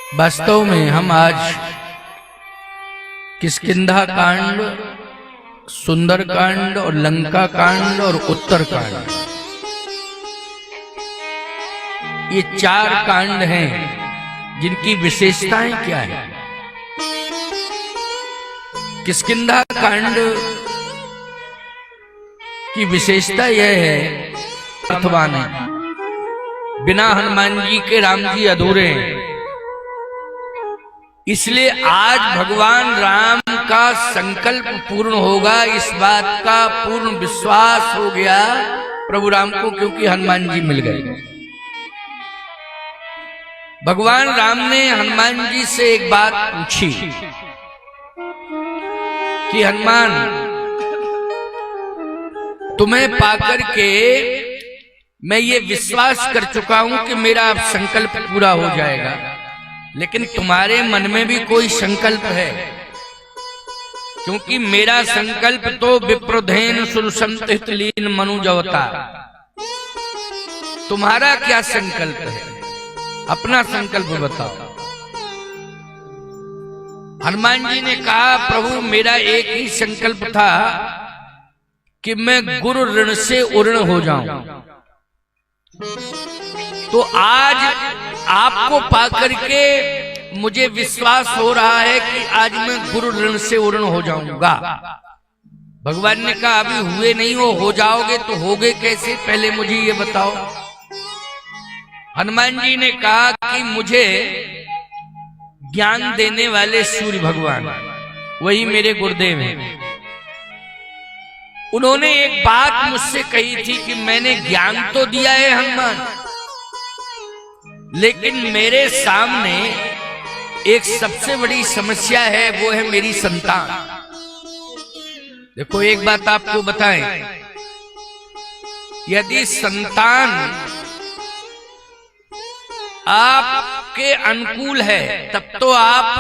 वास्तव में हम आज किष्किंधा कांड, सुंदर कांड और लंका कांड और उत्तर कांड, ये चार कांड हैं जिनकी विशेषताएं क्या है। किष्किंधा कांड की विशेषता यह है, अर्थवान है, बिना हनुमान जी के राम जी अधूरे हैं। इसलिए आज भगवान राम का संकल्प पूर्ण होगा, इस बात का पूर्ण विश्वास हो गया प्रभु राम को, क्योंकि हनुमान जी मिल गए। भगवान राम ने हनुमान जी से एक बात पूछी कि हनुमान, तुम्हें पाकर के मैं ये विश्वास कर चुका हूं कि मेरा अब संकल्प पूरा हो जाएगा, लेकिन तुम्हारे मन में भी कोई संकल्प है, क्योंकि मेरा संकल्प तो विप्रधेन सुरसंत हितलीन मनुजवता। तुम्हारा क्या संकल्प है, अपना संकल्प बताओ। हनुमान जी ने कहा, प्रभु मेरा एक ही संकल्प था कि मैं गुरु ऋण से उऋण हो जाऊं। तो आज आपको पाकर के मुझे विश्वास हो रहा है कि आज मैं गुरु ऋण से उऋण हो जाऊंगा। भगवान ने कहा, अभी हुए नहीं हो जाओगे तो होगे कैसे, पहले मुझे ये बताओ। हनुमान जी ने कहा कि मुझे ज्ञान देने वाले सूर्य भगवान, वही मेरे गुरुदेव हैं। उन्होंने एक बात मुझसे कही थी कि मैंने ज्ञान तो दिया है हनुमान, लेकिन मेरे सामने एक सबसे बड़ी समस्या है, वो है मेरी संतान। देखो एक बात आपको बताएं, यदि संतान आपके अनुकूल है तब तो आप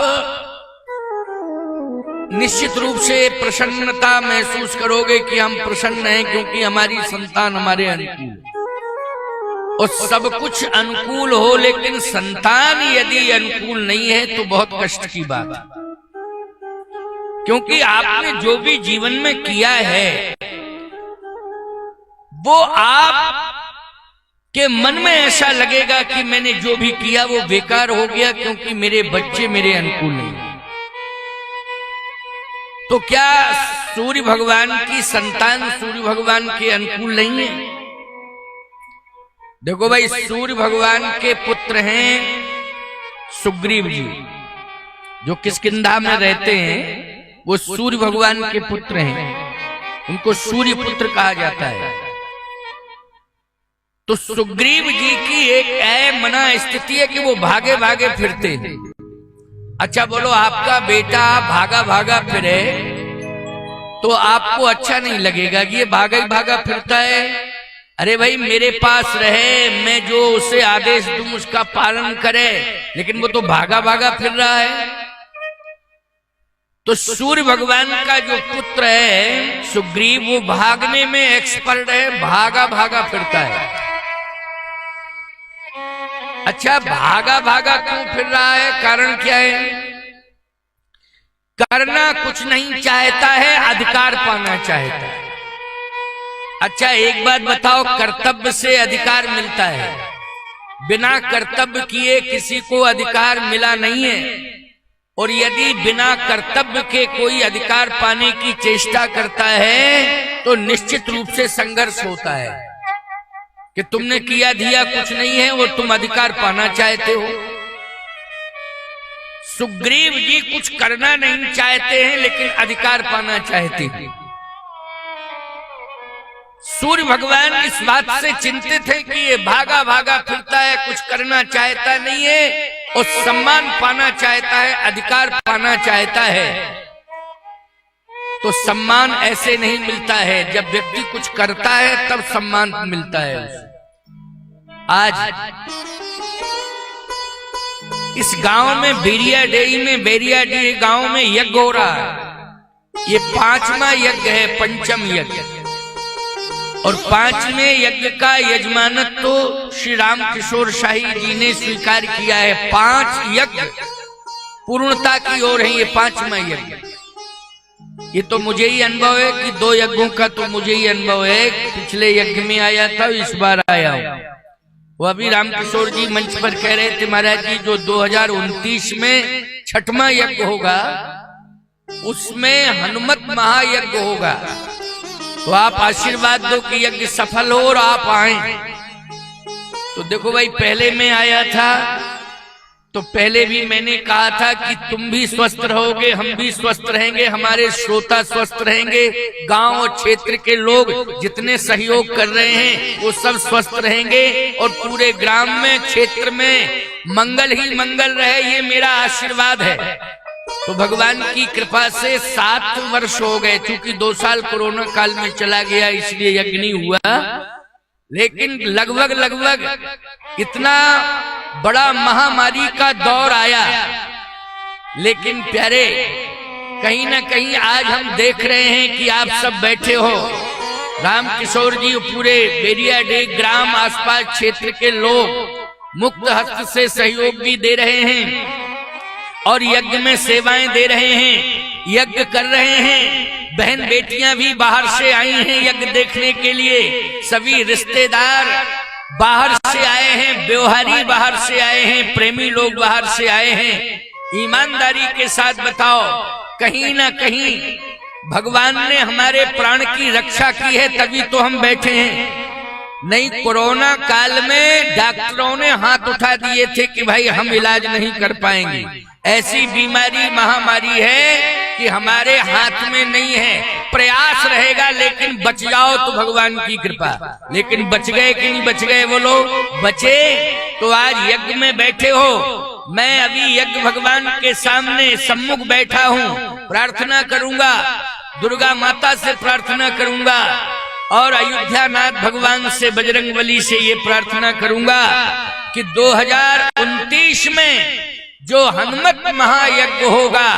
निश्चित रूप से प्रसन्नता महसूस करोगे कि हम प्रसन्न हैं क्योंकि हमारी संतान हमारे अनुकूल। और सब कुछ अनुकूल हो, लेकिन संतान यदि अनुकूल नहीं है तो बहुत कष्ट की बात है, क्योंकि आपने जो भी जीवन में किया है वो आप के मन में ऐसा लगेगा कि मैंने जो भी किया वो बेकार हो गया, क्योंकि मेरे बच्चे मेरे अनुकूल नहीं। तो क्या सूर्य भगवान की संतान सूर्य भगवान के अनुकूल नहीं है? देखो भाई, सूर्य भगवान के पुत्र हैं सुग्रीव जी, जो किष्किंधा में रहते हैं, वो सूर्य भगवान के पुत्र हैं, उनको सूर्य पुत्र कहा जाता है। तो सुग्रीव जी की एक मना स्थिति है कि वो भागे भागे फिरते हैं। अच्छा बोलो, आपका बेटा भागा भागा फिरे तो आपको अच्छा नहीं लगेगा कि ये भागा ही भागा फिरता है। अरे भाई, मेरे पास रहे, मैं जो उसे आदेश दूं उसका पालन करे, लेकिन वो तो भागा भागा फिर रहा है। तो सूर्य भगवान का जो पुत्र है सुग्रीव, वो भागने में एक्सपर्ट है, भागा भागा फिरता है। अच्छा, भागा भागा क्यों फिर रहा है, कारण क्या है? करना कुछ नहीं चाहता है, अधिकार पाना चाहता है। अच्छा एक बात बताओ, कर्तव्य से अधिकार मिलता है, बिना कर्तव्य किए किसी को अधिकार मिला नहीं है। और यदि बिना कर्तव्य के कोई अधिकार पाने की चेष्टा करता है तो निश्चित रूप से संघर्ष होता है कि तुमने किया दिया कुछ नहीं है और तुम अधिकार पाना चाहते हो। सुग्रीव जी कुछ करना नहीं चाहते हैं, लेकिन अधिकार पाना चाहते हैं। सूर्य भगवान इस बात से चिंतित है कि ये भागा भागा फिरता है, कुछ करना चाहता नहीं है और सम्मान पाना चाहता है, अधिकार पाना चाहता है। तो सम्मान ऐसे नहीं मिलता है, जब व्यक्ति कुछ करता है तब सम्मान मिलता है उसे। आज इस गांव में बेरियाडीह गांव में यज्ञ हो रहा है। ये 5वां यज्ञ है, पंचम यज्ञ। और 5वें यज्ञ का यजमानत तो श्री राम किशोर शाही जी ने स्वीकार किया है। 5 यज्ञ पूर्णता की ओर है, ये 5वां यज्ञ। ये तो मुझे ही अनुभव है कि 2 यज्ञों का तो मुझे ही अनुभव है। पिछले यज्ञ में आया था, इस बार आया हूं। वो अभी रामकिशोर जी मंच पर कह रहे थे, महाराज जी जो 2029 में 6वां यज्ञ होगा उसमें हनुमत महायज्ञ होगा, तो आप आशीर्वाद दो कि यज्ञ सफल हो और आप आए। तो देखो भाई, पहले में आया था तो पहले भी मैंने कहा था कि तुम भी स्वस्थ रहोगे, हम भी स्वस्थ रहेंगे, हमारे श्रोता स्वस्थ रहेंगे, गांव और क्षेत्र के लोग जितने सहयोग कर रहे हैं वो सब स्वस्थ रहेंगे और पूरे ग्राम में क्षेत्र में मंगल ही मंगल रहे, ये मेरा आशीर्वाद है। तो भगवान की कृपा से 7 वर्ष हो गए, क्योंकि 2 साल कोरोना काल में चला गया इसलिए यज्ञ नहीं हुआ, लेकिन लगभग इतना बड़ा महामारी का दौर आया। लेकिन प्यारे, कहीं ना कहीं आज हम देख रहे हैं कि आप सब बैठे हो, रामकिशोर जी, पूरे बेरियाडे ग्राम आसपास क्षेत्र के लोग मुक्त हस्त से सहयोग भी दे रहे हैं और यज्ञ में सेवाएं दे रहे हैं, यज्ञ कर रहे हैं। बहन बेटियां भी बाहर से आई हैं यज्ञ देखने के लिए, सभी रिश्तेदार बाहर से आए हैं, व्यवहारी बाहर से आए हैं, प्रेमी लोग बाहर से आए हैं। ईमानदारी के साथ बताओ, कहीं ना कहीं भगवान ने हमारे प्राण की रक्षा की है, तभी तो हम बैठे हैं। नहीं, कोरोना काल में डॉक्टरों ने हाथ उठा दिए थे कि भाई हम इलाज नहीं कर पाएंगे, ऐसी बीमारी महामारी है कि हमारे हाथ में नहीं है। प्रयास रहेगा, लेकिन बच जाओ तो भगवान की कृपा। लेकिन बच गए कि नहीं बच गए, बोलो बचे तो आज यज्ञ में बैठे हो। मैं अभी यज्ञ भगवान के सामने सम्मुख बैठा हूँ, प्रार्थना करूंगा, दुर्गा माता से प्रार्थना करूंगा और अयोध्या नाथ भगवान से, बजरंगबली से ये प्रार्थना करूंगा कि 2029 में जो हनुमत महायज्ञ होगा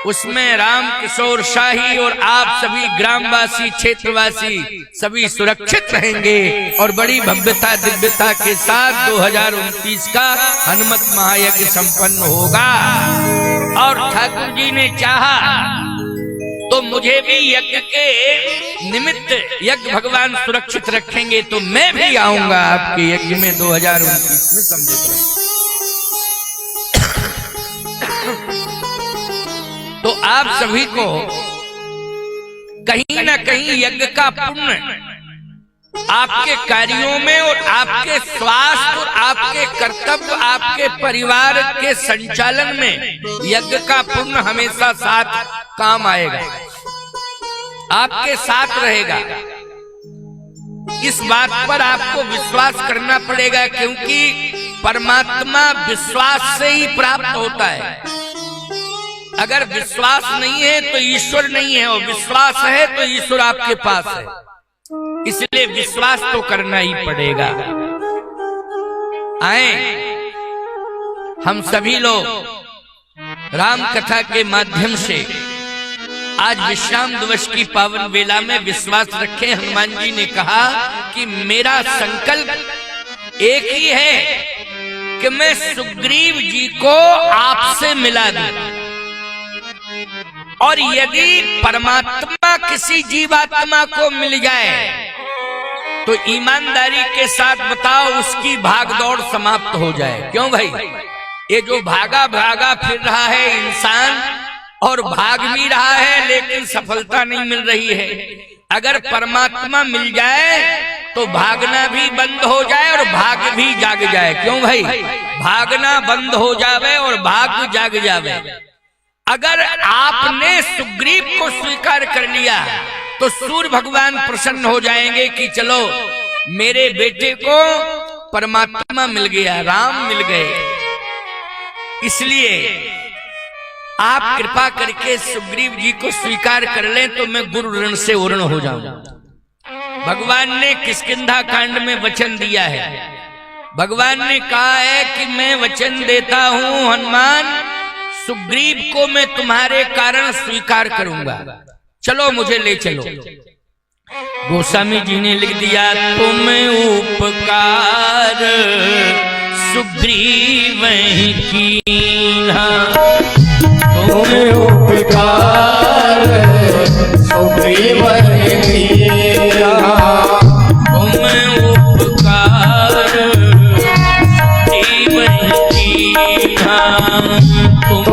उसमें राम किशोर शाही और आप सभी ग्रामवासी, क्षेत्रवासी सभी सुरक्षित रहेंगे और बड़ी भव्यता दिव्यता के साथ 2029 का हनुमत महायज्ञ संपन्न होगा। और ठाकुर जी ने चाहा तो मुझे भी यज्ञ के निमित्त यज्ञ भगवान सुरक्षित रखेंगे तो मैं भी आऊंगा आपके यज्ञ में 2029 में। समझे? तो आप सभी को कहीं ना कहीं यज्ञ का पुण्य आपके कार्यों में और आपके स्वास्थ्य और आपके कर्तव्य, आपके परिवार के संचालन में यज्ञ का पुण्य हमेशा साथ काम आएगा, आपके साथ रहेगा। इस बात पर आपको विश्वास करना पड़ेगा, क्योंकि परमात्मा विश्वास से ही प्राप्त होता है। अगर विश्वास नहीं है तो ईश्वर नहीं है, और विश्वास है तो ईश्वर आपके पास है। इसलिए विश्वास तो करना ही पड़ेगा। आए हम सभी लोग राम कथा के माध्यम से आज विश्राम दिवस की पावन वेला में विश्वास रखें। हनुमान जी ने कहा कि मेरा संकल्प एक ही है कि मैं सुग्रीव जी को आपसे मिला दूं, और यदि परमात्मा किसी जीवात्मा को मिल जाए तो ईमानदारी के साथ बताओ उसकी भागदौड़ समाप्त हो जाए। क्यों भाई? ये जो भागा भागा फिर रहा है इंसान, और भाग भी रहा है लेकिन सफलता नहीं मिल रही है। अगर परमात्मा मिल जाए तो भागना भी बंद हो जाए और भाग भी जाग जाए। क्यों भाई? भागना बंद हो जावे और भाग जाग जावे। अगर आपने सुग्रीव को स्वीकार कर लिया तो सूर्य भगवान प्रसन्न हो जाएंगे कि चलो मेरे बेटे को परमात्मा मिल गया, राम मिल गए। इसलिए आप कृपा करके सुग्रीव जी को स्वीकार कर लें तो मैं गुरु ऋण से उर्ण हो जाऊं। भगवान ने किष्किंधा कांड में वचन दिया है। भगवान ने कहा है कि मैं वचन देता हूं हनुमान, सुग्रीव को मैं तुम्हारे कारण स्वीकार करूंगा, चलो मुझे ले चलो। गोस्वामी जी ने लिख दिया, तुम उपकार सुग्रीव कीन्हा, तुम उपकार सुग्रीव कीन्हा, तुम उपकार सुग्रीव कीन्हा, तुम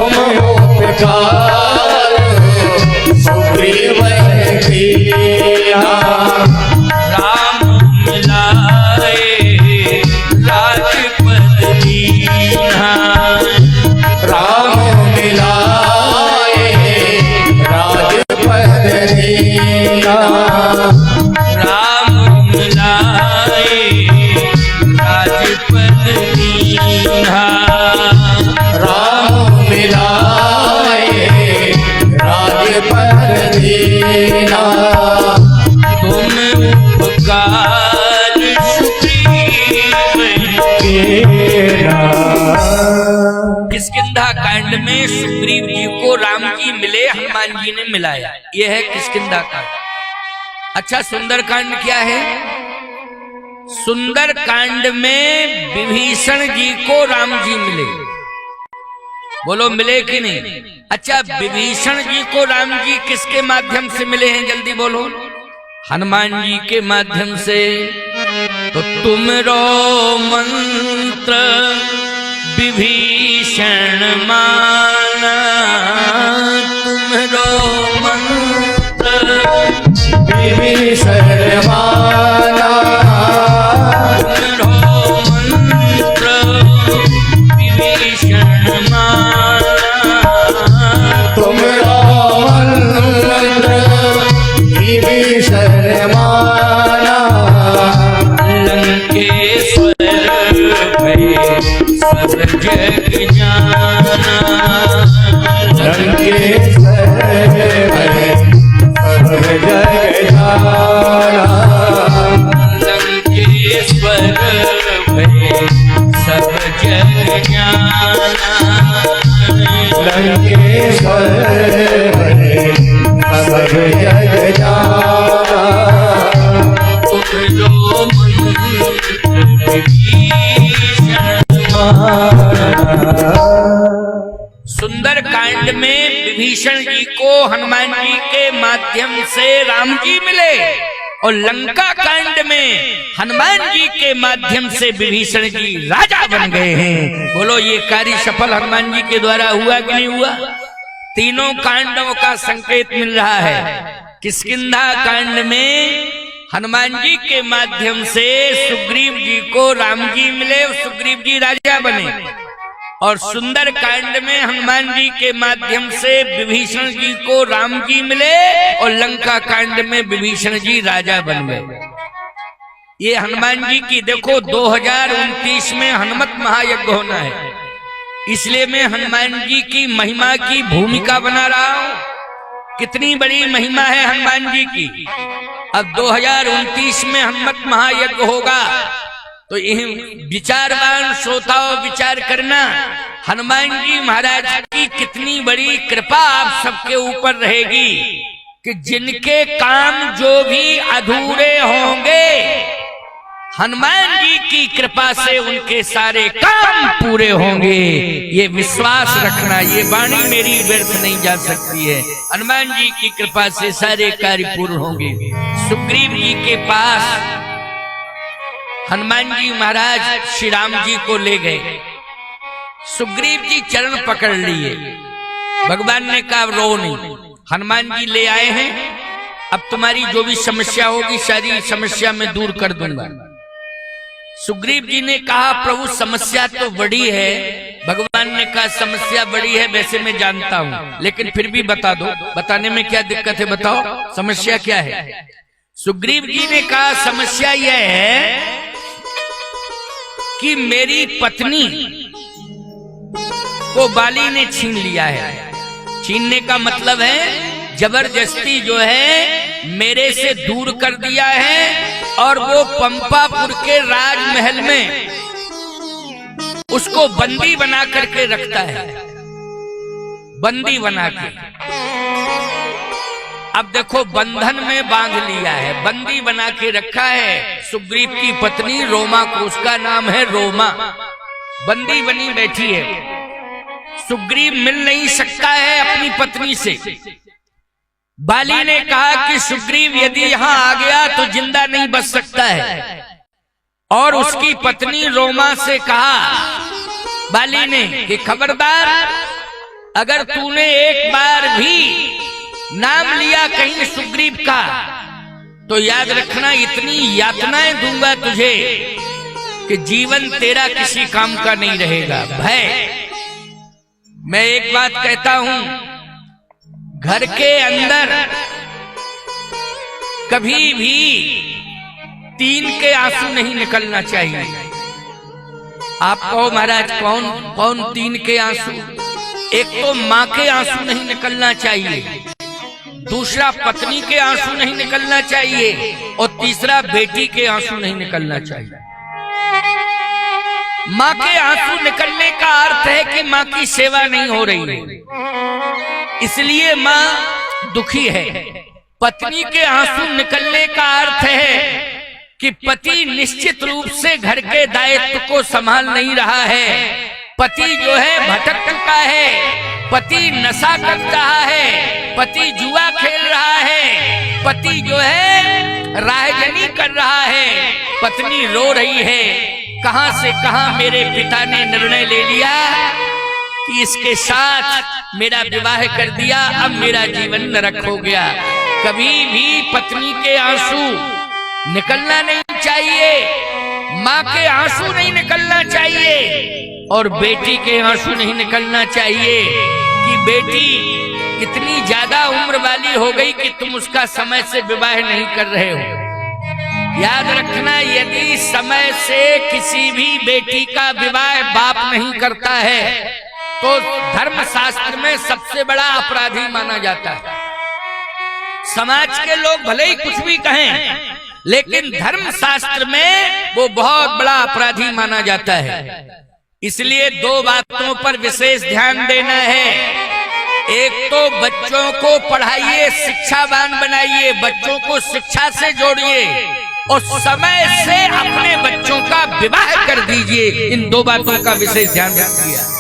उपकार सुग्रीव कीन्हा, राम मिलाए राजपद दीन्हा, राम मिलाए राजपद दीन्हा, राम मिलाए राजपद दीन्हा, राम मिलाए राजपद दीन्हा, तुम उपकार सुग्रीव कीन्हा। किष्किंधा कांड में सुग्रीव जी को राम जी मिले, हनुमान जी ने मिलाया। यह है किष्किंधा कांड। अच्छा, सुंदर कांड क्या है? सुंदर कांड में विभीषण जी को राम जी मिले। बोलो मिले कि नहीं? अच्छा, विभीषण जी को राम जी किसके माध्यम से मिले हैं? जल्दी बोलो। हनुमान जी के माध्यम से। तो तुमरो मंत्र विभीषण माना, तुमरो मंत्र विभीषण माना, तुमरो मंत्र विभीषण माना, तुमरो मंत्र विभीषण माना, लंकेश्वर भय सब जग जाना, लंकेश्वर भय सब जग जाना, लंकेश्वर भय सब जग जाना, लंकेश्वर भय सब जग जाना, तुमरो मंत्र विभीषण माना। सुंदर कांड में विभीषण जी को हनुमान जी के माध्यम से राम जी मिले, और लंका कांड में हनुमान जी के माध्यम से विभीषण जी राजा बन गए हैं। बोलो, ये कार्य सफल हनुमान जी के द्वारा हुआ कि नहीं हुआ? तीनों कांडों का संकेत मिल रहा है। किष्किंधा कांड में हनुमान जी के माध्यम से सुग्रीव जी को राम जी मिले, और सुग्रीव जी राजा बने। और सुंदर कांड में हनुमान जी के माध्यम से विभीषण जी को राम जी मिले, और लंका कांड में विभीषण जी राजा बन गए। ये हनुमान जी की देखो 2029 में हनुमत महायज्ञ होना है, इसलिए मैं हनुमान जी की महिमा की भूमिका बना रहा हूं। कितनी बड़ी महिमा है हनुमान जी की। अब 2029 में हनुमत महायज्ञ होगा, तो यह विचारवान श्रोताओं विचार करना, हनुमान जी महाराज की कितनी बड़ी कृपा आप सबके ऊपर रहेगी कि जिनके काम जो भी अधूरे होंगे, हनुमान जी की कृपा से उनके सारे काम पूरे होंगे। ये विश्वास रखना, ये वाणी मेरी व्यर्थ नहीं जा सकती है। हनुमान जी की कृपा से सारे कार्य पूर्ण होंगे। सुग्रीव जी के पास हनुमान जी महाराज श्री राम जी को ले गए। सुग्रीव जी चरण पकड़ लिए। भगवान ने कहा रो नहीं, हनुमान जी ले आए हैं, अब तुम्हारी जो भी समस्या होगी सारी समस्या मैं दूर कर दूंगा। सुग्रीव जी ने कहा प्रभु समस्या तो बड़ी है। भगवान ने कहा समस्या बड़ी है वैसे मैं जानता हूं, लेकिन फिर भी बता दो, बताने में क्या दिक्कत है, बताओ समस्या क्या है। सुग्रीव जी ने कहा समस्या यह है कि मेरी पत्नी को बाली ने छीन लिया है। छीनने का मतलब है जबरदस्ती जो है मेरे से दूर कर दिया है, और वो पंपापुर के राजमहल में उसको बंदी बना करके रखता है, बंदी बना के। अब देखो बंधन में बांध लिया है, बंदी बना के रखा है। सुग्रीव की पत्नी रोमा को, उसका नाम है रोमा, बंदी बनी बैठी है। सुग्रीव मिल नहीं सकता है अपनी पत्नी से। बाली ने कहा कि सुग्रीव यदि यहां आ गया तो जिंदा नहीं बच सकता है। और उसकी पत्नी रोमा से कहा बाली ने कि खबरदार, अगर तूने एक बार भी नाम लिया कहीं सुग्रीव का तो याद रखना इतनी यातनाएं दूंगा तुझे कि जीवन तेरा किसी काम का नहीं रहेगा। भय, मैं एक बात कहता हूं, घर के अंदर कभी भी तीन के आंसू नहीं निकलना चाहिए। आप कहो महाराज कौन कौन तीन के आंसू? एक तो माँ के आंसू नहीं निकलना चाहिए, दूसरा पत्नी के आंसू नहीं निकलना चाहिए, और तीसरा बेटी के आंसू नहीं निकलना चाहिए। माँ के आंसू निकलने का अर्थ है कि माँ की सेवा नहीं हो रही है, इसलिए माँ दुखी है। पत्नी के आंसू निकलने का अर्थ है कि पति निश्चित रूप से घर के दायित्व को संभाल नहीं रहा है। पति जो है भटक चुका है, पति नशा कर रहा है, पति जुआ खेल रहा है, पति जो है राहजनी कर रहा है, पत्नी रो रही है। कहां से कहां मेरे पिता ने निर्णय ले लिया कि इसके साथ मेरा विवाह कर दिया, अब मेरा जीवन नरक हो गया। कभी भी पत्नी के आंसू निकलना नहीं चाहिए, माँ के आंसू नहीं निकलना चाहिए, और बेटी के आंसू नहीं निकलना चाहिए कि बेटी इतनी ज्यादा उम्र वाली हो गई कि तुम उसका समय से विवाह नहीं कर रहे हो। याद रखना, यदि समय से किसी भी बेटी का विवाह बाप नहीं करता है तो धर्मशास्त्र में सबसे बड़ा अपराधी माना जाता है। समाज के लोग भले ही कुछ भी कहें, लेकिन धर्मशास्त्र में वो बहुत बड़ा अपराधी माना जाता है। इसलिए दो बातों पर विशेष ध्यान देना है। एक तो बच्चों को पढ़ाइए, शिक्षावान बनाइए, बच्चों को शिक्षा से जोड़िए, और समय से अपने बच्चों का विवाह कर दीजिए। इन दो बातों का विशेष ध्यान रखिए।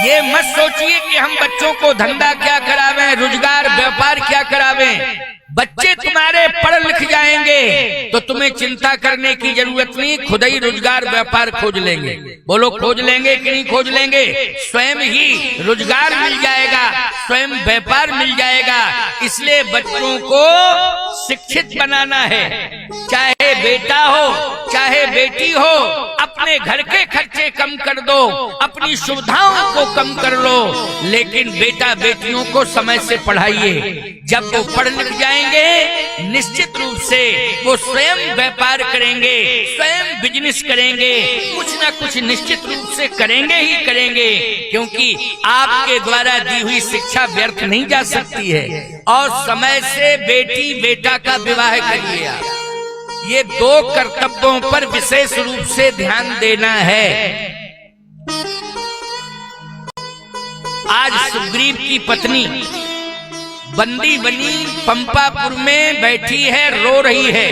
ये मत सोचिए कि हम बच्चों को धंधा क्या करावें, रोजगार व्यापार क्या करावें। बच्चे तुम्हारे पढ़ लिख जाएंगे तो तुम्हें चिंता करने की जरूरत नहीं, खुद ही रोजगार व्यापार खोज लेंगे। बोलो खोज लेंगे कि नहीं खोज लेंगे? स्वयं ही रोजगार मिल जाएगा, स्वयं व्यापार मिल जाएगा। इसलिए बच्चों को शिक्षित बनाना है, चाहे बेटा हो चाहे बेटी हो। अपने घर के खर्चे कम कर दो, अपनी सुविधाओं को कम कर लो, लेकिन बेटा बेटियों को समय से पढ़ाइए। जब वो पढ़ लिख जाएंगे निश्चित रूप से वो स्वयं व्यापार करेंगे, स्वयं बिजनेस करेंगे, कुछ ना कुछ निश्चित रूप से करेंगे ही करेंगे, क्योंकि आपके द्वारा दी हुई शिक्षा व्यर्थ नहीं जा सकती है। और समय से बेटी बेटा का विवाह करिए। ये दो कर्तव्यों पर विशेष रूप से ध्यान देना है। आज सुग्रीव की पत्नी बंदी बनी पंपापुर में बैठी है, रो रही है।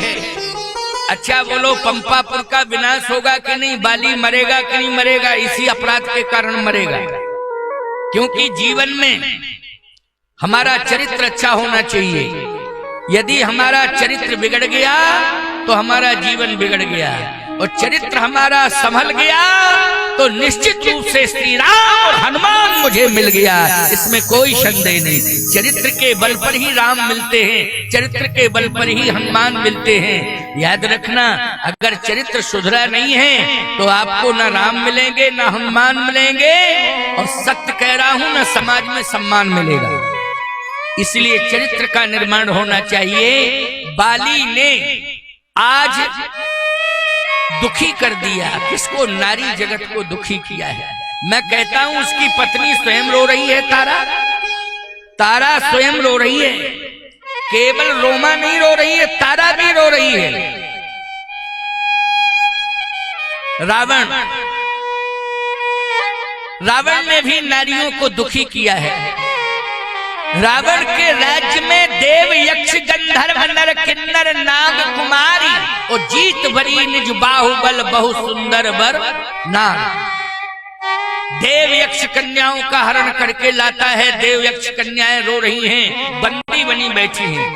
अच्छा बोलो, पंपापुर का विनाश होगा कि नहीं? बाली मरेगा कि नहीं मरेगा? इसी अपराध के कारण मरेगा, क्योंकि जीवन में हमारा चरित्र अच्छा होना चाहिए। यदि हमारा चरित्र बिगड़ गया तो हमारा जीवन बिगड़ गया, और चरित्र हमारा संभल गया तो निश्चित रूप से श्री राम और हनुमान मुझे मिल गया, इसमें कोई संदेह नहीं। चरित्र के बल पर ही राम मिलते हैं, चरित्र के बल पर ही हनुमान मिलते हैं। याद रखना, अगर चरित्र सुधरा नहीं है तो आपको न राम मिलेंगे न हनुमान मिलेंगे, और सत्य कह रहा हूं न समाज में सम्मान मिलेगा। इसलिए चरित्र का निर्माण होना चाहिए। बाली ने आज दुखी कर दिया, किसको? नारी जगत को दुखी किया है। मैं कहता हूं उसकी पत्नी स्वयं रो रही है, तारा स्वयं रो रही है। केवल रोमा नहीं रो रही है, तारा भी रो रही है। रावण ने भी नारियों को दुखी किया है। रावण के राज्य में देव यक्ष गंधर्व नर किन्नर नाग कुमारी और जीत भरी निज बाहुबल बहु सुंदर वर नाग। देव यक्ष कन्याओं का हरण करके लाता है। देव यक्ष कन्याएं रो रही हैं, बंदी बनी बैठी हैं।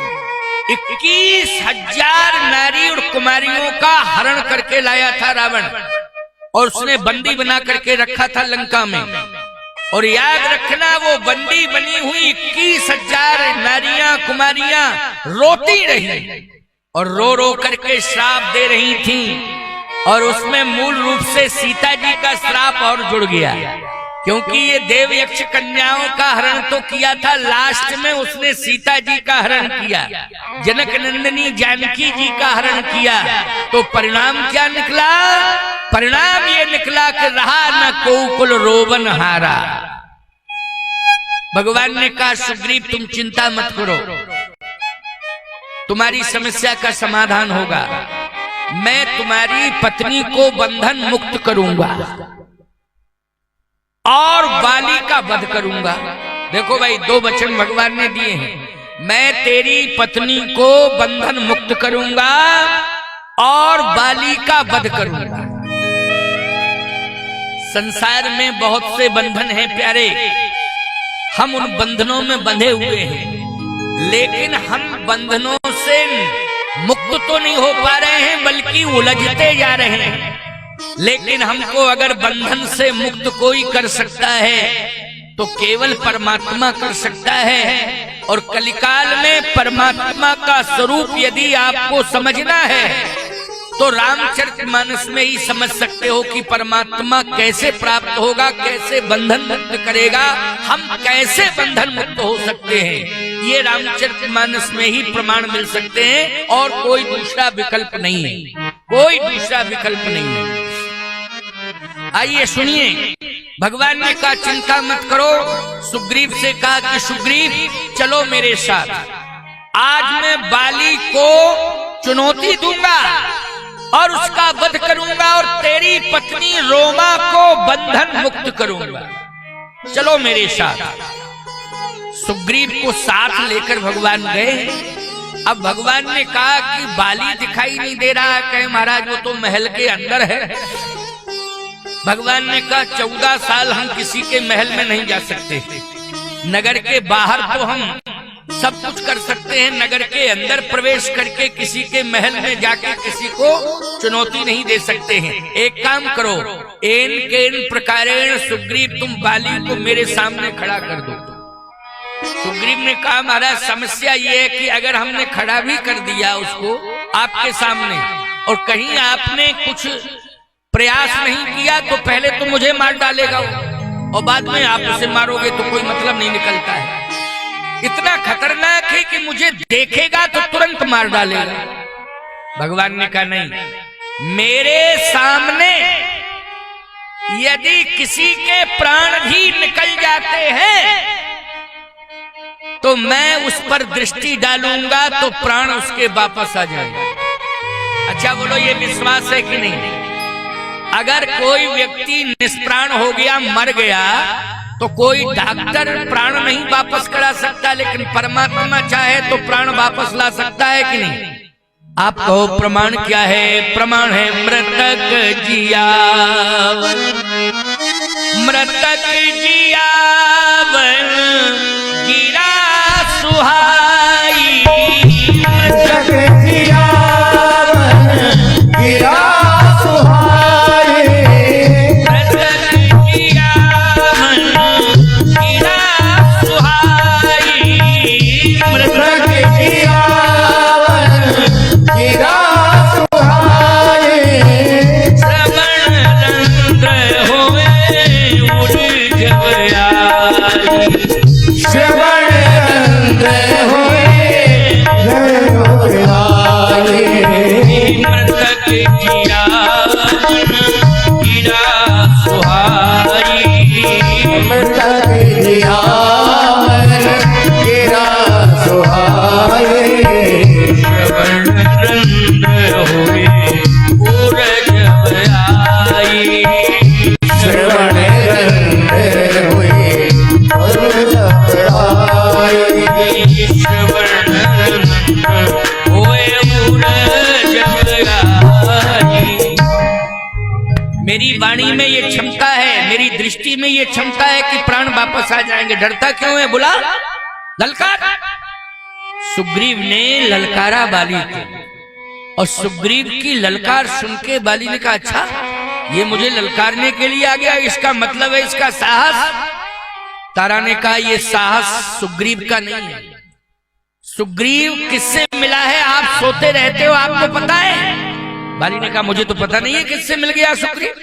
21,000 नारी और कुमारियों का हरण करके लाया था रावण और उसने बंदी बना करके रखा था लंका में। और याद रखना, वो बंदी बनी हुई 21,000 नारियां कुमारियां रोती रही और रो रो करके श्राप दे रही थीं। और उसमें मूल रूप से सीता जी का श्राप और जुड़ गया, क्योंकि ये देव यक्ष कन्याओं का हरण तो किया था, लास्ट में उसने सीता जी का हरण किया, जनक नंदिनी जानकी जी का हरण किया। तो परिणाम क्या निकला? परिणाम ये निकला कि रहा न कोकुल रोवन हारा। भगवान ने कहा, सुग्रीव तुम चिंता मत करो, तुम्हारी समस्या का समाधान होगा। मैं तुम्हारी पत्नी को बंधन मुक्त करूंगा और बाली का वध करूंगा। देखो भाई, 2 वचन भगवान ने दिए हैं। मैं तेरी पत्नी को बंधन मुक्त करूंगा और बाली का वध करूंगा। संसार में बहुत से बंधन हैं प्यारे, हम उन बंधनों में बंधे हुए हैं, लेकिन हम बंधनों से मुक्त तो नहीं हो पा रहे हैं, बल्कि उलझते जा रहे हैं। लेकिन हमको अगर बंधन से मुक्त कोई कर सकता है तो केवल परमात्मा कर सकता है। और कलिकाल में परमात्मा का स्वरूप यदि आपको समझना है तो रामचरितमानस में ही समझ सकते हो कि परमात्मा कैसे प्राप्त होगा, कैसे बंधन मुक्त करेगा, हम कैसे बंधन मुक्त हो सकते हैं। ये रामचरितमानस में ही प्रमाण मिल सकते हैं और कोई दूसरा विकल्प नहीं है, कोई दूसरा विकल्प नहीं है। आइए सुनिए, भगवान ने कहा चिंता मत करो। सुग्रीव से कहा कि सुग्रीव चलो मेरे साथ, आज मैं बाली को चुनौती दूंगा और उसका वध करूंगा और तेरी पत्नी रोमा को बंधन मुक्त करूंगा, चलो मेरे साथ। सुग्रीव को साथ लेकर भगवान गए। अब भगवान ने कहा कि बाली दिखाई नहीं दे रहा, कहे महाराज वो तो महल के अंदर है। भगवान ने कहा 14 साल हम किसी के महल में नहीं जा सकते, नगर के बाहर तो हम सब कुछ कर सकते हैं, नगर के अंदर प्रवेश करके किसी के महल में जाके किसी को चुनौती नहीं दे सकते हैं। एक काम करो, एन केन प्रकारेण सुग्रीव तुम बाली को मेरे सामने खड़ा कर दो। सुग्रीव ने कहा महाराज समस्या ये है कि अगर हमने खड़ा भी कर दिया उसको आपके सामने और कहीं आपने कुछ प्रयास नहीं किया तो पहले तो मुझे मार डालेगा और बाद में आप उसे मारोगे तो कोई मतलब नहीं निकलता है। इतना खतरनाक है कि मुझे देखेगा तो तुरंत मार डालेगा। भगवान ने कहा नहीं, मेरे सामने यदि किसी के प्राण भी निकल जाते हैं तो मैं उस पर दृष्टि डालूंगा तो प्राण उसके वापस आ जाएंगे। अच्छा बोलो, ये विश्वास है कि नहीं? अगर कोई व्यक्ति निष्प्राण हो गया, मर गया, तो कोई डॉक्टर प्राण नहीं वापस करा सकता, लेकिन परमात्मा चाहे तो प्राण वापस ला सकता है कि नहीं? आप कहो प्रमाण क्या है? प्रमाण है मृतक जियावन, मृतक जियावन गिरा सुहाई, मृतक जियावन गिरा सुहाई, मृतक जियावन गिरा सुहाई, मृतक जियावन गिरा सुहाई, श्रवण रंध्र होवे उड़ जब आई, श्रवण रंध्र होए जब आई, मृतक जियावन गिरा सुहाई, मृतक जियावन गिरा सुहाई, श्रवण रंध्र होवे उड़ जब आई, श्रवण रंध्र हुए और जब आई, श्रवण मेरी वाणी में ये क्षमता है, मेरी दृष्टि में ये क्षमता है कि प्राण वापस आ जाएंगे। डरता क्यों है? बुला, ललकार। सुग्रीव ने ललकारा बाली को, और सुग्रीव की ललकार सुन के बाली ने कहा, अच्छा ये मुझे ललकारने के लिए आ गया, इसका मतलब है इसका साहस। तारा ने कहा, ये साहस सुग्रीव का नहीं है। सुग्रीव किससे मिला है? आप सोते रहते हो, आपको पता है? बाली ने कहा, मुझे तो पता नहीं है किससे मिल गया सुग्रीव।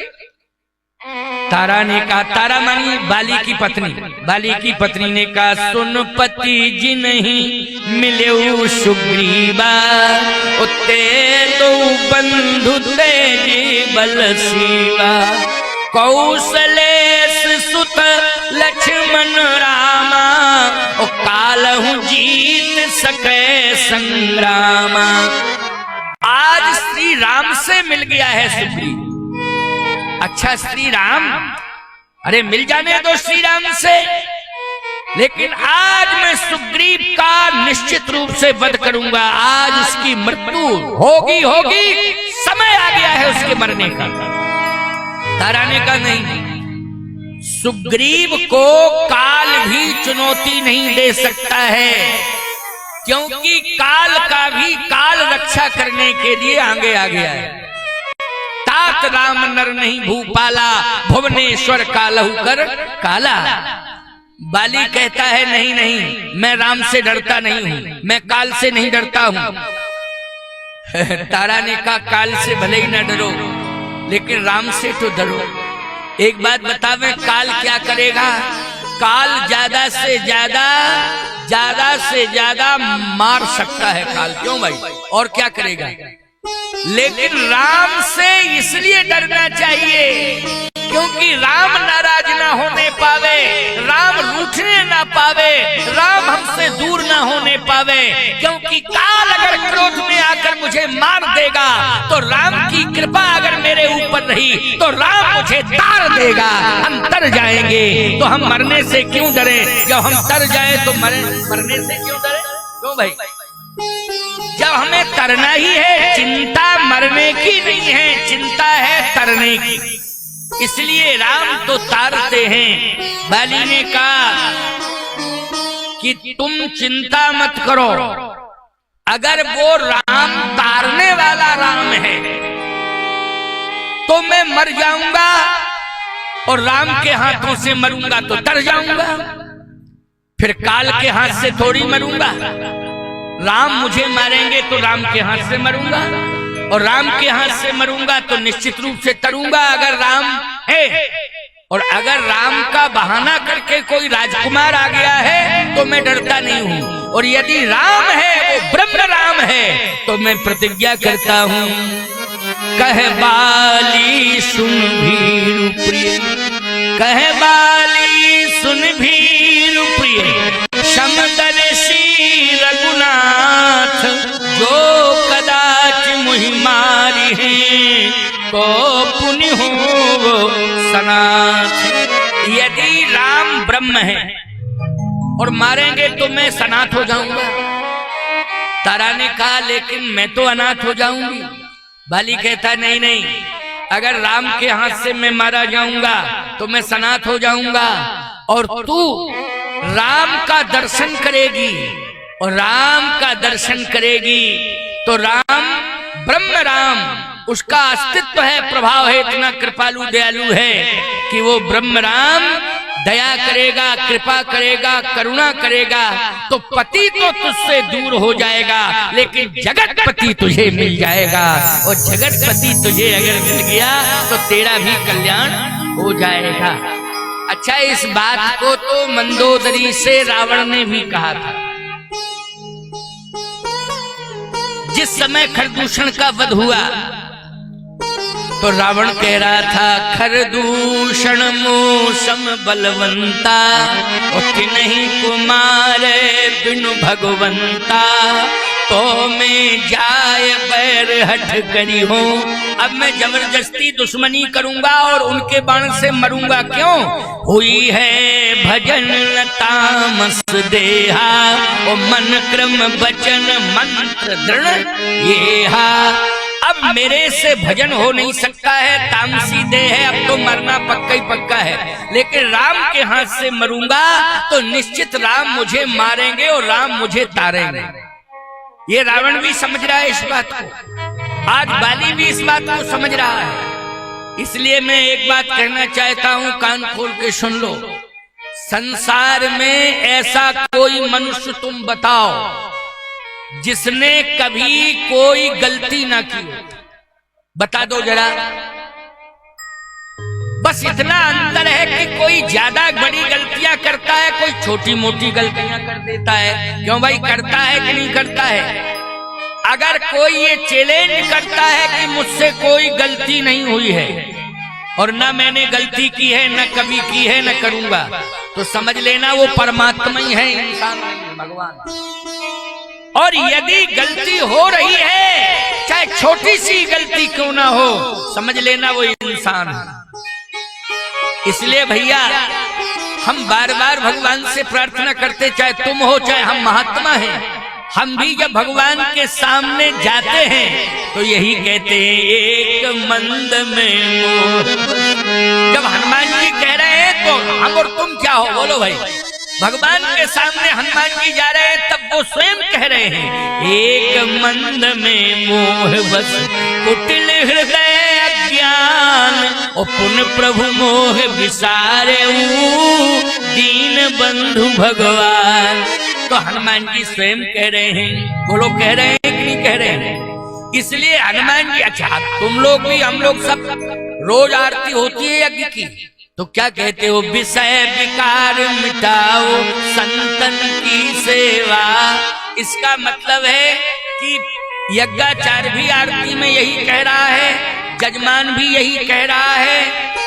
तारा ने कहा, तारा मानी बाली की पत्नी। बाली की पत्नी ने कहा, सुन पति जी नहीं मिले सुग्रीवा, उते तो बंधु तेजी बल सीवा, कौशलेश सुत लक्ष्मण रामा, ओ कालहु जीत सके संग्रामा। आज श्री राम से मिल गया है सुग्रीव। अच्छा श्री राम, अरे मिल जाने दो श्री राम से, लेकिन आज मैं सुग्रीव का निश्चित रूप से वध करूंगा। आज उसकी मृत्यु होगी होगी, समय आ गया है उसके मरने का। तारा ने कहा, नहीं, सुग्रीव को काल भी चुनौती नहीं दे सकता है, क्योंकि काल का भी काल रक्षा करने के लिए आगे आ गया है। तात राम नर नहीं भूपाला, भुवनेश्वर कालहु कर काला। बाली कहता है, नहीं नहीं, मैं राम से डरता नहीं हूं, मैं काल से नहीं डरता हूं। तारा ने कहा, काल से भले ही न डरो, लेकिन राम से तो डरो। एक बात बतावे, काल क्या करेगा? काल ज्यादा से ज्यादा मार सकता है काल। क्यों भाई? और क्या करेगा? लेकिन राम से इसलिए डरना चाहिए क्योंकि राम नाराज ना होने पावे, राम रूठने ना पावे, राम हमसे दूर ना होने पावे। क्योंकि काल अगर क्रोध में आकर मुझे मार देगा तो राम की कृपा अगर मेरे ऊपर रही तो राम मुझे तार देगा, हम तर जाएंगे। तो हम मरने से क्यों डरे? जब हम तर जाए तो मरने से क्यों डरे? क्यों भाई? जब हमें तरना ही है, चिंता मरने की नहीं है, चिंता है तरने की। इसलिए राम तो तारते हैं। बाली ने कहा कि तुम चिंता मत करो, अगर वो राम तारने वाला राम है तो मैं मर जाऊंगा, और राम के हाथों से मरूंगा तो तर जाऊंगा, फिर काल के हाथ से थोड़ी मरूंगा। राम मुझे मारेंगे तो राम के हाथ से मरूंगा, और राम के हाथ से मरूंगा तो निश्चित रूप से तरूंगा अगर राम है। और अगर राम का बहाना करके कोई राजकुमार आ गया है तो मैं डरता नहीं हूं, और यदि राम है वो ब्रह्म राम है तो मैं प्रतिज्ञा करता हूं, कह बाली सुन भीरु प्रिय, कह बाली सुन भीरु प्रिय, समदर्शी रघुनाथ, जो कदाच मुहि मारी है तो पुण्य हो सनाथ। यदि राम ब्रह्म है और मारेंगे तो मैं सनाथ हो जाऊंगा। तारा ने कहा, लेकिन मैं तो अनाथ हो जाऊंगी। बाली कहता, नहीं नहीं, अगर राम के हाथ से मैं मारा जाऊंगा तो मैं सनाथ हो जाऊंगा, और तू राम का दर्शन करेगी, और राम का दर्शन करेगी तो राम ब्रह्म राम, उसका अस्तित्व है, प्रभाव है, इतना कृपालु दयालु है कि वो ब्रह्म राम दया करेगा, कृपा करेगा, करुणा करेगा, तो पति तो तुझसे दूर हो जाएगा लेकिन जगत पति तुझे मिल जाएगा, और जगत पति तुझे अगर मिल गया तो तेरा भी कल्याण हो जाएगा। अच्छा, इस बात को तो मंदोदरी से रावण ने भी कहा था। जिस समय खरदूषण का वध हुआ तो रावण कह रहा था, खरदूषण मूसम बलवंता, उठि नहीं कुमारे बिनु भगवंता, तो मैं जाय बैर हठ करी हूँ। अब मैं जबरदस्ती दुश्मनी करूंगा और उनके बाण से मरूंगा। क्यों? हुई है भजन तामस देहा, ओ मन क्रम वचन मंत्र दृढ़ ये हा। अब मेरे से भजन हो नहीं सकता है, तामसी देह है, अब तो मरना पक्का ही पक्का है, लेकिन राम के हाथ से मरूंगा तो निश्चित राम मुझे मारेंगे और राम मुझे तारेंगे। ये रावण भी समझ रहा है इस बात को, आज बाली भी इस बात को समझ रहा है। इसलिए मैं एक बात कहना चाहता हूं, कान खोल के सुन लो। संसार में ऐसा कोई मनुष्य तुम बताओ जिसने कभी कोई गलती ना की, बता दो जरा। बस इतना अंतर है कि कोई ज्यादा बड़ी गलतियां करता है, कोई छोटी मोटी गलतियां कर देता है। क्यों भाई, करता है कि नहीं करता है? अगर कोई ये चैलेंज करता है कि मुझसे कोई गलती नहीं हुई है और ना मैंने गलती की है, ना कभी की है, ना करूंगा, तो समझ लेना वो परमात्मा ही है, इंसान नहीं है, भगवान। और यदि गलती हो रही है, चाहे छोटी सी गलती क्यों ना हो, समझ लेना वो इंसान है। इसलिए भैया हम बार बार भगवान से प्रार्थना करते, चाहे तुम हो चाहे हम महात्मा हैं, हम भी जब भगवान के सामने जाते हैं तो यही कहते हैं, एक मंद में मोह। जब हनुमान जी कह रहे हैं तो हम और तुम क्या हो, बोलो भाई। भगवान के सामने हनुमान जी जा रहे हैं तब वो स्वयं कह रहे हैं, एक मंद में मोह बस कुटिल हृदय अज्ञान, और पुन प्रभु मोह विसारे दीन बंधु भगवान। तो हनुमान जी स्वयं कह रहे हैं, बोलो कह रहे हैं कि नहीं कह रहे हैं? इसलिए हनुमान जी, अच्छा तुम लोग भी, हम लोग सब रोज आरती होती है यज्ञ की, तो क्या कहते हो? विषय विकार मिटाओ संतन की सेवा। इसका मतलब है कि यज्ञाचार्य भी आरती में यही कह रहा है, जजमान भी यही कह रहा है,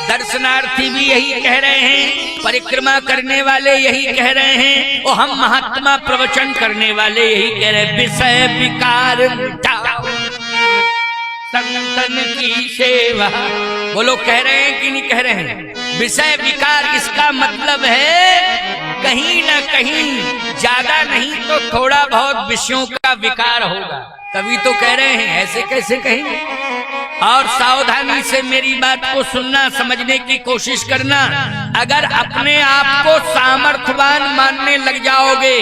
दर्शनार्थी भी यही कह रहे हैं, परिक्रमा करने वाले यही कह रहे हैं, और हम महात्मा प्रवचन करने वाले यही कह रहे हैं, विषय विकार मिटाओ संतन की सेवा। बोलो कह रहे हैं कि नहीं कह रहे हैं? विषय विकार, इसका मतलब है कहीं ना कहीं ज्यादा नहीं तो थोड़ा बहुत विषयों का विकार होगा, तभी तो कह रहे हैं, ऐसे कैसे कहेंगे? और सावधानी से मेरी बात को सुनना, समझने की कोशिश करना। अगर अपने आप को सामर्थ्यवान मानने लग जाओगे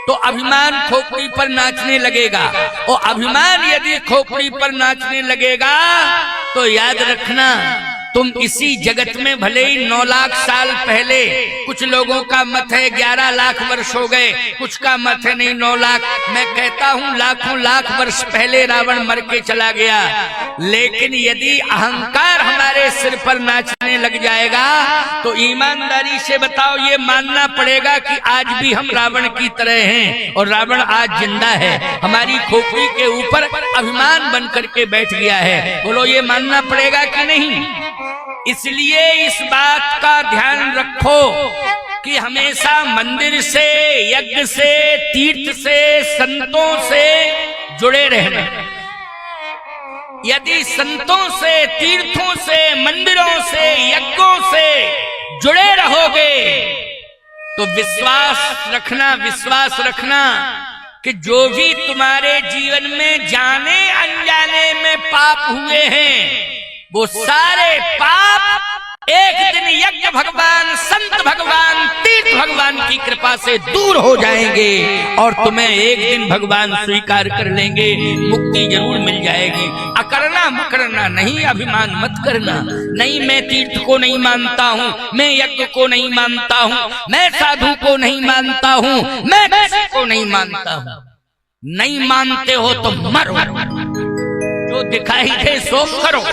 तो अभिमान खोपड़ी पर नाचने लगेगा, और अभिमान यदि खोपड़ी पर नाचने लगेगा तो याद रखना, तुम इसी जगत में भले ही 9 लाख साल पहले, कुछ लोगों का मत है 11 लाख वर्ष हो गए, कुछ का मत है नहीं 9 लाख, मैं कहता हूँ लाखों लाख वर्ष पहले रावण मर के चला गया। लेकिन यदि अहंकार हमारे सिर पर नाचने लग जाएगा तो ईमानदारी से बताओ, ये मानना पड़ेगा कि आज भी हम रावण की तरह हैं, और रावण आज जिंदा है, हमारी खोपड़ी के ऊपर अभिमान बन करके बैठ गया है। बोलो ये मानना पड़ेगा कि नहीं? इसलिए इस बात का ध्यान रखो कि हमेशा मंदिर से, यज्ञ से, तीर्थ से, संतों से जुड़े रहना। यदि संतों से, तीर्थों से, मंदिरों से, यज्ञों से जुड़े रहोगे तो विश्वास रखना कि जो भी तुम्हारे जीवन में जाने अनजाने में पाप हुए हैं, वो सारे पाप एक दिन यज्ञ भगवान, संत भगवान, तीर्थ भगवान की कृपा से दूर हो जाएंगे और तुम्हें एक दिन भगवान स्वीकार कर लेंगे, मुक्ति जरूर मिल जाएगी। अकरना मकरना नहीं, अभिमान मत करना। नहीं, मैं तीर्थ को नहीं मानता हूँ, मैं यज्ञ को नहीं मानता हूँ, मैं साधु को नहीं मानता हूँ, मैं किसी को नहीं मानता हूँ। नहीं मानते हो तो मरो, जो दिखाई दे सो करो।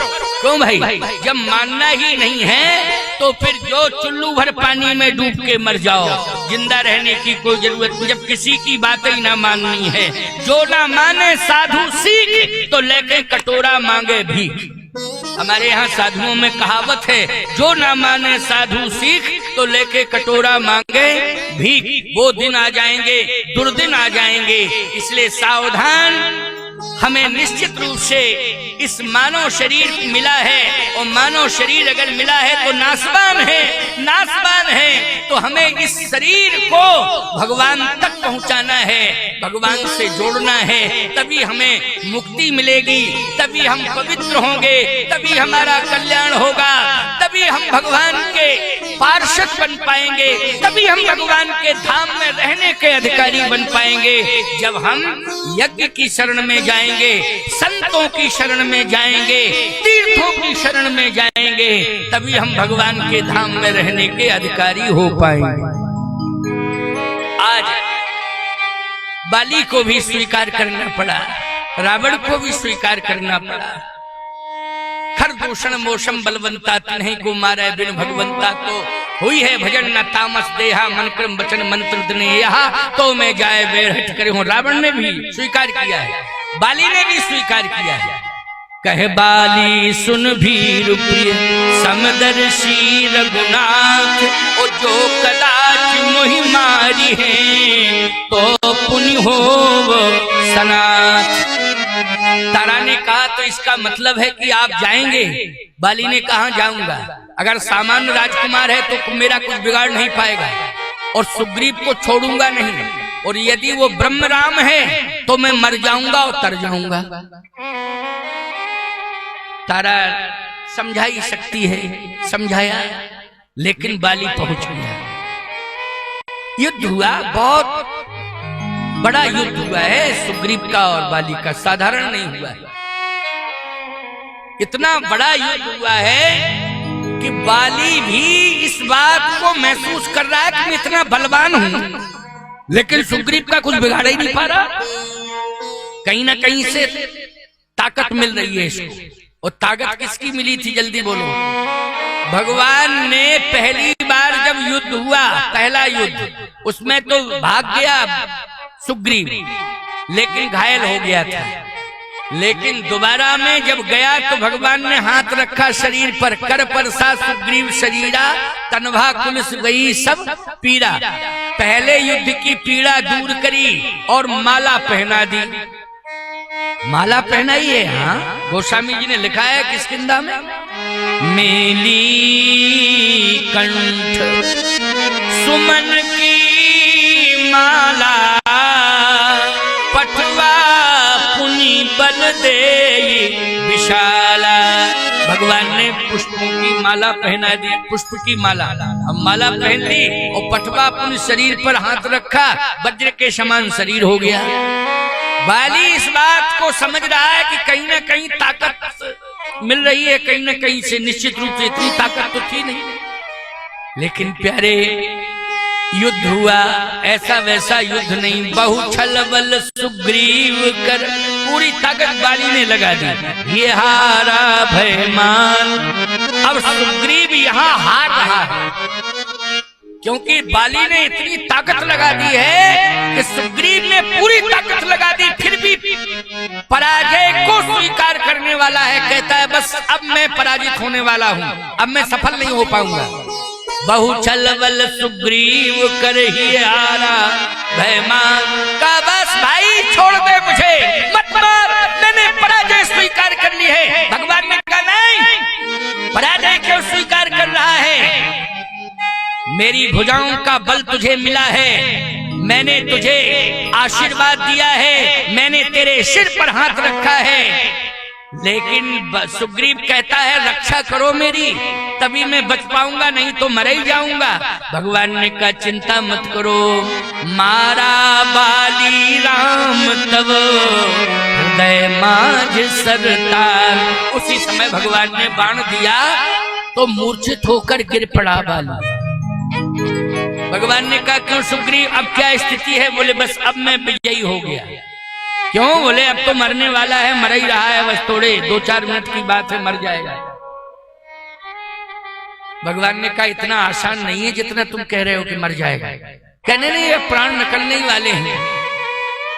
क्यों भाई? जब मानना ही नहीं है तो फिर जो चुल्लू भर पानी में डूब के मर जाओ, जिंदा रहने की कोई जरूरत नहीं। जब किसी की बात ही ना माननी है, जो ना माने साधु सीख तो लेके कटोरा मांगे भीख। हमारे यहाँ साधुओं में कहावत है, जो ना माने साधु सीख तो लेके कटोरा मांगे भीख। वो दिन आ जाएंगे, दुर्दिन आ जाएंगे। इसलिए सावधान। हमें निश्चित रूप से इस मानव शरीर मिला है, और मानव शरीर अगर मिला है तो नासवान है, तो हमें इस शरीर को भगवान तक पहुंचाना है। भगवान से जोड़ना है, तभी हमें मुक्ति मिलेगी, तभी हम पवित्र होंगे, तभी हमारा कल्याण होगा, तभी हम भगवान के पार्षद बन पाएंगे, तभी हम भगवान के धाम में रहने के अधिकारी बन पाएंगे। जब हम यज्ञ की शरण में जाएंगे, संतों की शरण में जाएंगे, तीर्थों की शरण में जाएंगे, तभी हम भगवान के धाम में रहने के अधिकारी हो पाएंगे। आज बाली को भी स्वीकार करना पड़ा, रावण को भी स्वीकार करना पड़ा। खरदूषण मोशम बलवंता तिन्हीं को मारे बिन भगवंता, तो हुई है भजन न तामस देहा, मन क्रम वचन मंत्र दिने यहाँ, तो मैं जाए बेर हट करे हूं। रावण ने भी स्वीकार किया है, बाली ने भी स्वीकार किया है। कहे बाली सुन भीर प्रिय समदर्शी रघुनाथ, ओ जो कदाच मोहि मारी है, तो पुण्य हो सनाथ। तारा ने कहा तो इसका मतलब है कि आप जाएंगे? बाली ने कहा जाऊंगा, अगर सामान्य राजकुमार है तो मेरा कुछ बिगाड़ नहीं पाएगा, और सुग्रीव को छोड़ूंगा नहीं, और यदि वो ब्रह्म राम है तो मैं मर जाऊंगा और तर जाऊंगा। तारा समझा ही सकती है, समझाया, लेकिन बाली पहुंच गया। युद्ध हुआ, बहुत बड़ा युद्ध हुआ है सुग्रीव का और बाली का, साधारण नहीं हुआ है। इतना बड़ा युद्ध हुआ है कि बाली भी इस बात को महसूस कर रहा है कि मैं इतना बलवान हूं, लेकिन सुग्रीव का कुछ बिगाड़ ही नहीं पा रहा। कहीं ना कहीं से ताकत मिल रही है इसको, और ताकत किसकी मिली थी जल्दी बोलो? भगवान ने पहली बार जब युद्ध हुआ, पहला युद्ध, उसमें तो भाग गया सुग्रीव, लेकिन घायल हो गया था। लेकिन दोबारा में जब गया तो भगवान ने हाथ रखा शरीर पर, कर परसा सुग्रीव शरीरा, तनभा कुलस गई सब पीड़ा। पहले युद्ध की पीड़ा दूर करी और माला पहना दी। माला पहनाई है, हाँ, गोस्वामी जी ने लिखा है किष्किंधा में, मेली कंठ सुमन की माला, पटवा पुनि बल दे विशाला। भगवान ने पुष्पों की माला पहना दी, पुष्प की माला। अब माला पहन ली और पटवा पुनि शरीर पर हाथ रखा, वज्र के समान शरीर हो गया। बाली इस बात को समझ रहा है कि कहीं ना कहीं ताकत मिल रही है, कहीं ना कहीं से, निश्चित रूप से इतनी ताकत तो थी नहीं। लेकिन प्यारे, युद्ध हुआ, ऐसा वैसा युद्ध नहीं, बहु छल बल सुग्रीव कर, पूरी ताकत बाली ने लगा दी। ये हारा भयमान, अब सुग्रीव यहाँ हार रहा है, क्योंकि बाली ने इतनी ताकत लगा दी है कि सुग्रीव ने पूरी ताकत लगा दी, फिर भी पराजय को स्वीकार करने वाला है। कहता है बस अब मैं पराजित होने वाला हूं, अब मैं सफल नहीं हो पाऊंगा। बहु छल बल सुग्रीव कर ही हारा भयमान, का बस भाई छोड़ दे मुझे, मत मार, मैंने पराजय स्वीकार कर ली है। भगवान ने कहा नहीं, पराजय क्यों स्वीकार कर रहा है? मेरी भुजाओं का बल तुझे मिला है, मैंने तुझे आशीर्वाद दिया है, मैंने तेरे सिर पर हाथ रखा है। लेकिन सुग्रीव कहता है रक्षा करो मेरी, तभी मैं बच पाऊंगा, नहीं तो मर ही जाऊंगा। भगवान ने कहा चिंता मत करो, मारा बाली राम तब हृदय माझ सरतार। उसी समय भगवान ने बाण दिया तो मूर्छित होकर गिर पड़ा बाली। भगवान ने कहा क्यों सुग्रीव, अब क्या स्थिति है? बोले बस अब मैं विजयी हो गया। क्यों? बोले अब तो मरने वाला है, मर ही रहा है, बस थोड़े 2-4 मिनट की बात है, मर जाएगा। भगवान ने कहा इतना आसान नहीं है जितना तुम कह रहे हो कि मर जाएगा। कहने नहीं, ये प्राण निकलने ही वाले हैं।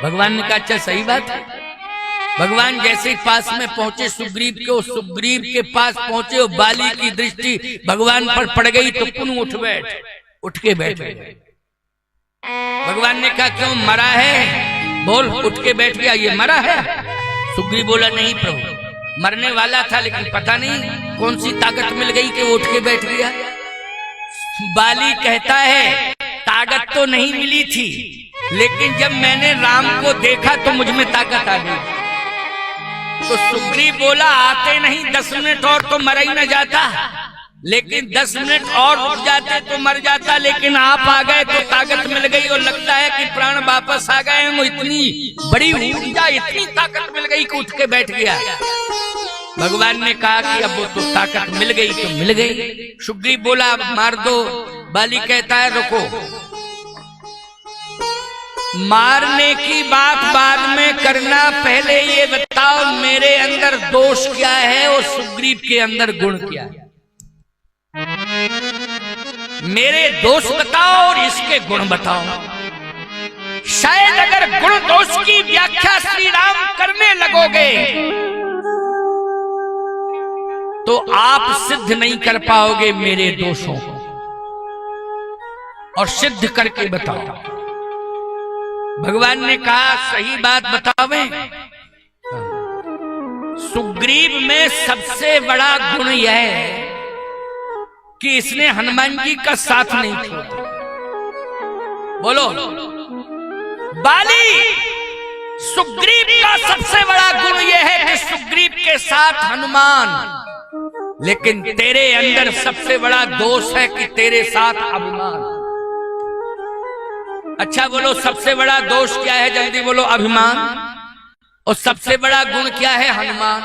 भगवान ने कहा अच्छा सही बात है। भगवान जैसे ही पास में पहुंचे सुग्रीव के, सुग्रीव के पास पहुंचे और बाली की दृष्टि भगवान पर पड़ गई तो पुनः उठ के बैठ गए। भगवान ने कहा क्यों, मरा है? बोल, उठ के बैठ गया, ये मरा है? सुग्रीव बोला नहीं प्रभु, मरने वाला था, लेकिन पता नहीं कौन सी ताकत मिल गई कि वो उठ के बैठ गया। बाली कहता है ताकत तो नहीं मिली थी, लेकिन जब मैंने राम को देखा तो मुझ में ताकत आ गई। तो सुग्रीव बोला आते नहीं 10 मिनट और तो मर ही न जाता, लेकिन 10 मिनट और रुक जाते तो मर जाता, लेकिन आप आ गए तो ताकत मिल गई और लगता है कि प्राण वापस आ गए। वो इतनी बड़ी ऊर्जा, इतनी ताकत मिल गई कि उठ के बैठ गया। भगवान ने कहा कि अब वो तो ताकत मिल गई तो मिल गई। सुग्रीव बोला अब मार दो। बाली कहता है रुको, मारने की बात बाद में करना, पहले ये बताओ मेरे अंदर दोष क्या है और सुग्रीव के अंदर गुण क्या है। मेरे दोष बताओ और इसके गुण बताओ। शायद अगर गुण दोष की व्याख्या श्री राम करने लगोगे तो आप सिद्ध नहीं कर पाओगे मेरे दोषों को, और सिद्ध करके बताओ। भगवान ने कहा सही बात बतावे। सुग्रीव में सबसे बड़ा गुण यह है कि इसने हनुमान जी का साथ नहीं छोड़ा। बोलो, बाली सुग्रीव का सबसे बड़ा गुण यह है कि सुग्रीव के साथ हनुमान, लेकिन तेरे अंदर सबसे बड़ा दोष है कि तेरे साथ अभिमान। अच्छा बोलो, सबसे बड़ा दोष क्या है? जल्दी बोलो, अभिमान। और सबसे बड़ा गुण क्या है? हनुमान।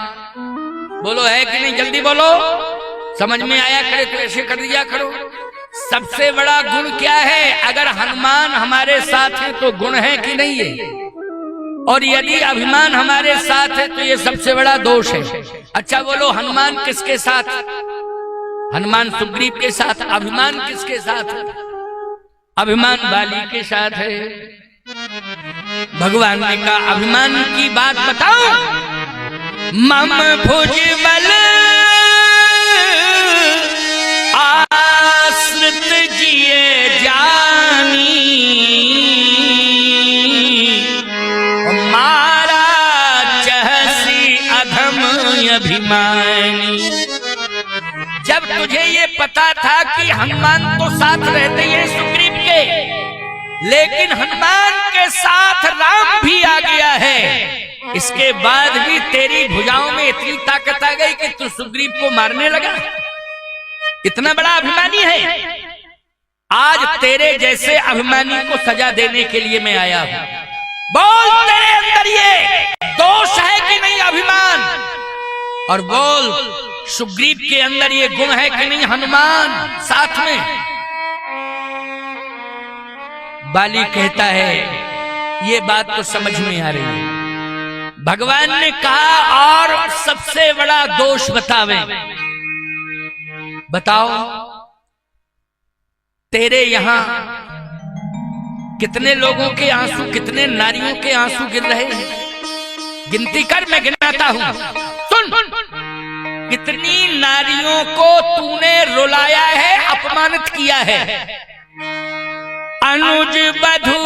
बोलो है कि नहीं? जल्दी बोलो, समझ में आया करे तो ऐसे कर दिया करो। सबसे बड़ा गुण क्या है? अगर हनुमान हमारे साथ है तो गुण है कि नहीं है, और यदि अभिमान हमारे साथ है तो ये सबसे बड़ा दोष है। अच्छा बोलो, हनुमान किसके साथ? हनुमान सुग्रीव के साथ। अभिमान किसके साथ है? अभिमान बाली के साथ है। भगवान ने कहा अभिमान की बात बताओ। मम भुजबल आश्रित जिए जानी, मारा चहसी अधम अभिमानी। जब तुझे ये पता था कि हनुमान तो साथ रहते हैं सुग्रीव के, लेकिन हनुमान के साथ राम भी आ गया है, इसके बाद भी तेरी भुजाओं में इतनी ताकत आ गई कि तू सुग्रीव को मारने लगा। इतना बड़ा अभिमानी है। आज तेरे जैसे अभिमानी को सजा देने के लिए मैं आया हूं। बोल, तेरे अंदर ये दोष है कि नहीं, अभिमान? और बोल, सुग्रीव के अंदर ये गुण है कि नहीं, हनुमान साथ में? बाली कहता है ये बात तो समझ में आ रही है। भगवान ने कहा और सबसे बड़ा दोष बतावे। बताओ, तेरे यहां कितने लोगों के आंसू, कितने नारियों के आंसू गिर रहे हैं? गिनती कर, मैं गिनाता हूं। सुन, कितनी नारियों को तूने रुलाया है, अपमानित किया है। अनुज बधू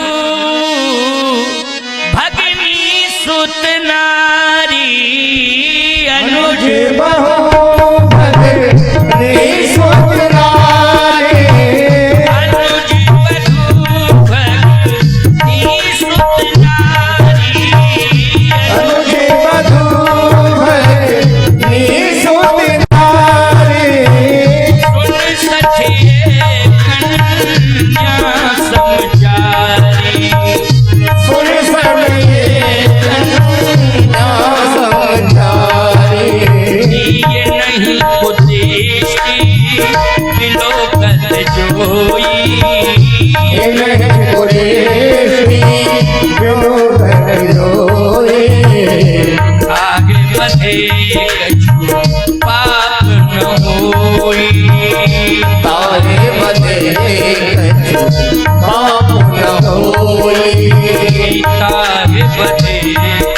भगनी सुत नारी, अनुज बहु भगनी सुत नारी, अनुज बधू भगनी सुत नारी, अनुज बधू भगनी सुत नारी। सुन सखिए कन्या समझारी, सुन सखिए कन्या समझारी। ये नहीं उद्देश विलोकन जोई, ये नहीं उद्देश विलोकन जोई। आगे बढ़े कछु पाप न होई, तारे बदे कछु पाप न होई। आगे बढ़े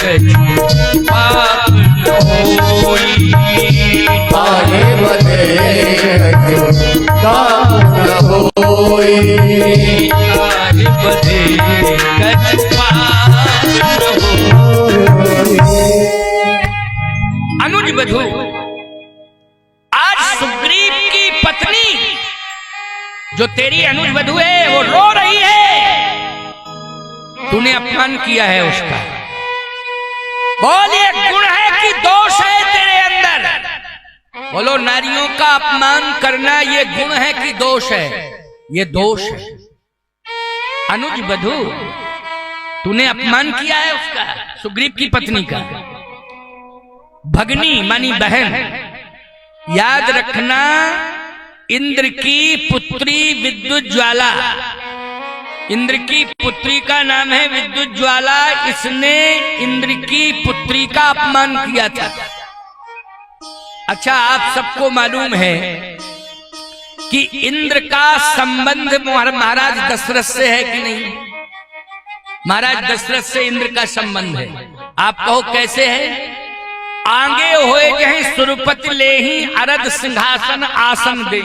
कछु पाप न होई, तारे बदे कछु पाप न होई। आगे बढ़े कछु पाप न होई। अनुज बधू, आज सुग्रीव की पत्नी जो तेरी अनुज बधू है वो रो रही है तूने अपमान किया है उसका। बोल ये गुण है कि दोष है तेरे अंदर? बोलो नारियों का अपमान करना ये गुण है कि दोष है? ये दोष है। अनुज बधू, तूने अपमान किया है उसका, सुग्रीव की पत्नी का। भगनी मानी बहन, याद रखना इंद्र की पुत्री विद्युत ज्वाला, इंद्र की पुत्री का नाम है विद्युत ज्वाला, इसने इंद्र की पुत्री का अपमान किया था। अच्छा, आप सबको मालूम है कि इंद्र का संबंध महाराज दशरथ से है कि नहीं? महाराज दशरथ से इंद्र का संबंध है। आप कहो कैसे है? आगे होए जहीं सुरपति ले ही अरद सिंहासन आसन दे।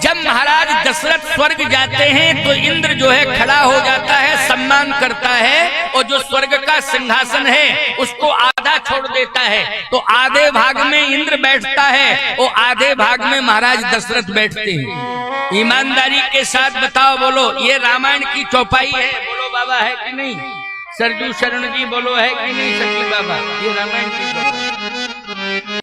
जब महाराज दशरथ स्वर्ग जाते हैं तो इंद्र जो है खड़ा हो जाता है, सम्मान करता है, और जो स्वर्ग का सिंहासन है उसको आधा छोड़ देता है। तो आधे भाग में इंद्र बैठता है और आधे भाग में महाराज दशरथ बैठते हैं। ईमानदारी के साथ बताओ, बोलो ये रामायण की चौपाई है? बोलो बाबा, है कि नहीं? सरजू शरण जी बोलो, है कि नहीं? सखी बाबा, ये रामायण की चौपाई।